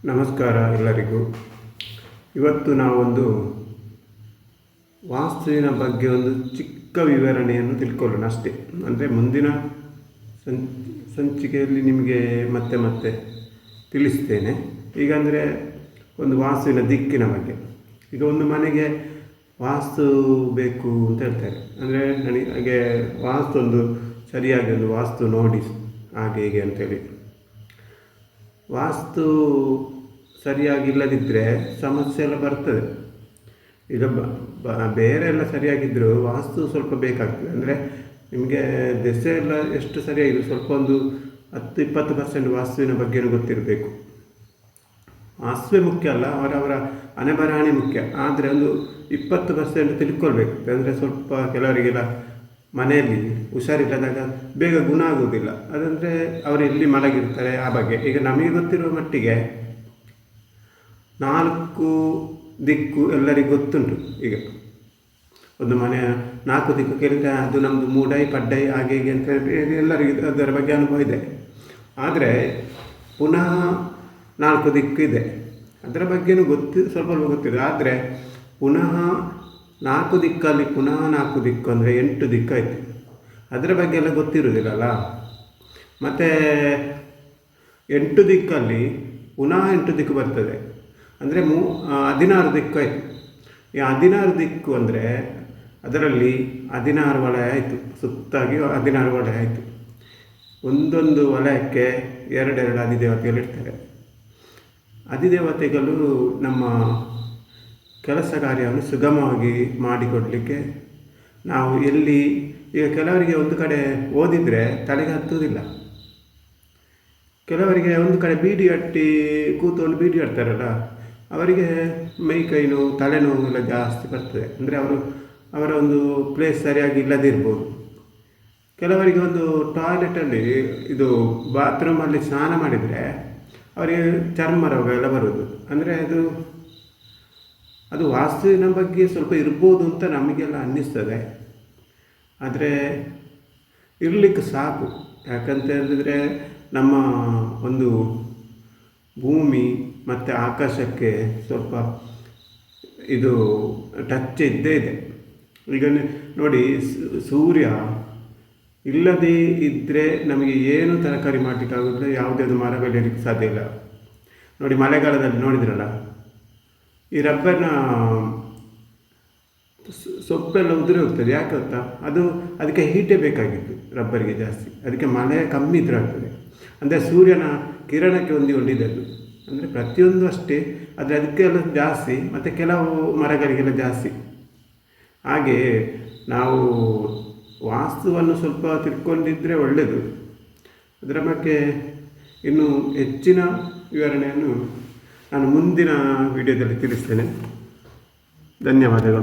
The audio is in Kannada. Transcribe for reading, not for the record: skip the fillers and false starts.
ನಮಸ್ಕಾರ ಎಲ್ಲರಿಗೂ. ಇವತ್ತು ನಾವೊಂದು ವಾಸ್ತುವಿನ ಬಗ್ಗೆ ಒಂದು ಚಿಕ್ಕ ವಿವರಣೆಯನ್ನು ತಿಳ್ಕೊಳ್ಳೋಣ ಅಷ್ಟೇ. ಅಂದರೆ ಮುಂದಿನ ಸಂಚಿಕೆಯಲ್ಲಿ ನಿಮಗೆ ಮತ್ತೆ ತಿಳಿಸ್ತೇನೆ. ಈಗ ಅಂದರೆ ಒಂದು ವಾಸ್ತುವಿನ ದಿಕ್ಕಿನ ಬಗ್ಗೆ. ಈಗ ಒಂದು ಮನೆಗೆ ವಾಸ್ತು ಬೇಕು ಅಂತ ಹೇಳ್ತಾರೆ. ಅಂದರೆ ನನಗೆ ವಾಸ್ತು ಒಂದು ಸರಿಯಾಗಿ ಒಂದು ವಾಸ್ತು ನೋಡಿ ಹಾಗೆ ಹೀಗೆ ಅಂತೇಳಿ. ವಾಸ್ತು ಸರಿಯಾಗಿಲ್ಲದಿದ್ದರೆ ಸಮಸ್ಯೆ ಎಲ್ಲ ಬರ್ತದೆ. ಈಗ ಬೇರೆ ಎಲ್ಲ ಸರಿಯಾಗಿದ್ದರೂ ವಾಸ್ತು ಸ್ವಲ್ಪ ಬೇಕಾಗ್ತದೆ. ಅಂದರೆ ನಿಮಗೆ ದೆಸೆ ಎಲ್ಲ ಎಷ್ಟು ಸರಿಯಾಗಿದ್ದು ಸ್ವಲ್ಪ ಒಂದು 10-20% ವಾಸ್ತುವಿನ ಬಗ್ಗೆಯೂ ಗೊತ್ತಿರಬೇಕು. ವಾಸ್ತುವೇ ಮುಖ್ಯ ಅಲ್ಲ, ಅವರವರ ಹಣೆಬರಹಣೆ ಮುಖ್ಯ. ಆದರೆ ಒಂದು 20% ತಿಳ್ಕೊಳ್ಬೇಕು. ಅಂದರೆ ಸ್ವಲ್ಪ ಕೆಲವರಿಗೆಲ್ಲ ಮನೆಯಲ್ಲಿ ಹುಷಾರಿಲ್ಲದಾಗ ಬೇಗ ಗುಣ ಆಗುವುದಿಲ್ಲ. ಅದಂದರೆ ಅವರು ಎಲ್ಲಿ ಮಲಗಿರ್ತಾರೆ ಆ ಬಗ್ಗೆ. ಈಗ ನಮಗೆ ಗೊತ್ತಿರುವ ಮಟ್ಟಿಗೆ 4 ದಿಕ್ಕು ಎಲ್ಲರಿಗೂ ಗೊತ್ತುಂಟು. ಈಗ ಒಂದು ಮನೆಯ 4 ದಿಕ್ಕು ಕೇಳಿದರೆ ಅದು ನಮ್ಮದು ಮೂಡೈ ಪಡ್ಡೈ ಹಾಗೆ ಹೀಗೆ ಅಂತ ಹೇಳಿ ಎಲ್ಲರಿಗೂ ಅದರ ಬಗ್ಗೆ ಅನುಭವ ಇದೆ. ಆದರೆ ಪುನಃ 4 ದಿಕ್ಕು ಇದೆ, ಅದರ ಬಗ್ಗೆಯೂ ಸ್ವಲ್ಪ ಗೊತ್ತಿದೆ. ಆದರೆ ಪುನಃ 4 ದಿಕ್ಕಲ್ಲಿ ಪುನಃ 4 ದಿಕ್ಕು ಅಂದರೆ 8 ದಿಕ್ಕಾಯಿತು. ಅದರ ಬಗ್ಗೆ ಎಲ್ಲ ಗೊತ್ತಿರೋದಿಲ್ಲಲ್ಲ. ಮತ್ತು 8 ದಿಕ್ಕಲ್ಲಿ ಪುನಃ 8 ದಿಕ್ಕು ಬರ್ತದೆ ಅಂದರೆ 16 ದಿಕ್ಕಾಯಿತು. ಈ 16 ದಿಕ್ಕು ಅಂದರೆ ಅದರಲ್ಲಿ 16 ವಲಯ ಆಯಿತು. ಸುತ್ತಾಗಿ 16 ವಲಯ ಆಯಿತು. ಒಂದೊಂದು ವಲಯಕ್ಕೆ 2 ಅಧಿದೇವತೆಗಳು ಇರ್ತಾರೆ. ಅಧಿದೇವತೆಗಳು ನಮ್ಮ ಕೆಲಸ ಕಾರ್ಯವನ್ನು ಸುಗಮವಾಗಿ ಮಾಡಿಕೊಡಲಿಕ್ಕೆ ನಾವು ಎಲ್ಲಿ ಈಗ ಕೆಲವರಿಗೆ ಒಂದು ಕಡೆ ಓದಿದರೆ ತಲೆಗೆ ಹತ್ತುವುದಿಲ್ಲ. ಕೆಲವರಿಗೆ ಒಂದು ಕಡೆ ಬೀಡಿ ಹಟ್ಟಿ ಕೂತ್ಕೊಂಡು ಬೀಡಿ ಹಟ್ತಾರಲ್ಲ, ಅವರಿಗೆ ಮೈ ಕೈ ನೋವು ತಲೆನೋವು ಎಲ್ಲ ಜಾಸ್ತಿ ಬರ್ತದೆ. ಅಂದರೆ ಅವರ ಒಂದು ಪ್ಲೇಸ್ ಸರಿಯಾಗಿ ಇಲ್ಲದಿರ್ಬೋದು. ಕೆಲವರಿಗೆ ಒಂದು ಟಾಯ್ಲೆಟಲ್ಲಿ ಇದು ಬಾತ್ರೂಮಲ್ಲಿ ಸ್ನಾನ ಮಾಡಿದರೆ ಅವರಿಗೆ ಚರ್ಮ ರೋಗ ಎಲ್ಲ ಬರುವುದು. ಅಂದರೆ ಅದು ವಾಸ್ತುವಿನ ಬಗ್ಗೆ ಸ್ವಲ್ಪ ಇರ್ಬೋದು ಅಂತ ನಮಗೆಲ್ಲ ಅನ್ನಿಸ್ತದೆ. ಆದರೆ ಇರಲಿಕ್ಕೆ ಸಾಕು. ಯಾಕಂತ ಹೇಳಿದರೆ ನಮ್ಮ ಒಂದು ಭೂಮಿ ಮತ್ತು ಆಕಾಶಕ್ಕೆ ಸ್ವಲ್ಪ ಇದು ಟಚ್ ಇದ್ದೇ ಇದೆ. ಈಗ ನೋಡಿ, ಸೂರ್ಯ ಇಲ್ಲದೇ ಇದ್ದರೆ ನಮಗೆ ಏನು ತರಕಾರಿ ಮಾಡಲಿಕ್ಕಾಗೋದಿಲ್ಲ, ಯಾವುದೇ ಒಂದು ಮರ ಬೆಳೆಯಲಿಕ್ಕೆ ಸಾಧ್ಯ ಇಲ್ಲ. ನೋಡಿ, ಮಳೆಗಾಲದಲ್ಲಿ ನೋಡಿದ್ರಲ್ಲ, ಈ ರಬ್ಬರ್ನ ಸೊಪ್ಪೆಲ್ಲ ಉದುರಿ ಹೋಗ್ತದೆ. ಯಾಕೆ ಗೊತ್ತಾ? ಅದಕ್ಕೆ ಹೀಟೇ ಬೇಕಾಗಿತ್ತು ರಬ್ಬರಿಗೆ ಜಾಸ್ತಿ. ಅದಕ್ಕೆ ಮಳೆ ಕಮ್ಮಿ ಇದ್ರೆ ಆಗ್ತದೆ. ಅಂದರೆ ಸೂರ್ಯನ ಕಿರಣಕ್ಕೆ ಹೊಂದಿಕೊಂಡಿದ್ದದು. ಅಂದರೆ ಪ್ರತಿಯೊಂದು ಅಷ್ಟೇ, ಆದರೆ ಅದಕ್ಕೆಲ್ಲ ಜಾಸ್ತಿ, ಮತ್ತು ಕೆಲವು ಮರಗಳಿಗೆಲ್ಲ ಜಾಸ್ತಿ. ಹಾಗೆ ನಾವು ವಾಸ್ತುವನ್ನು ಸ್ವಲ್ಪ ತಿಳ್ಕೊಂಡಿದ್ದರೆ ಒಳ್ಳೆಯದು. ಅದರ ಬಗ್ಗೆ ಇನ್ನೂ ಹೆಚ್ಚಿನ ವಿವರಣೆಯನ್ನು ನಾನು ಮುಂದಿನ ವಿಡಿಯೋದಲ್ಲಿ ತಿಳಿಸ್ತೇನೆ. ಧನ್ಯವಾದಗಳು.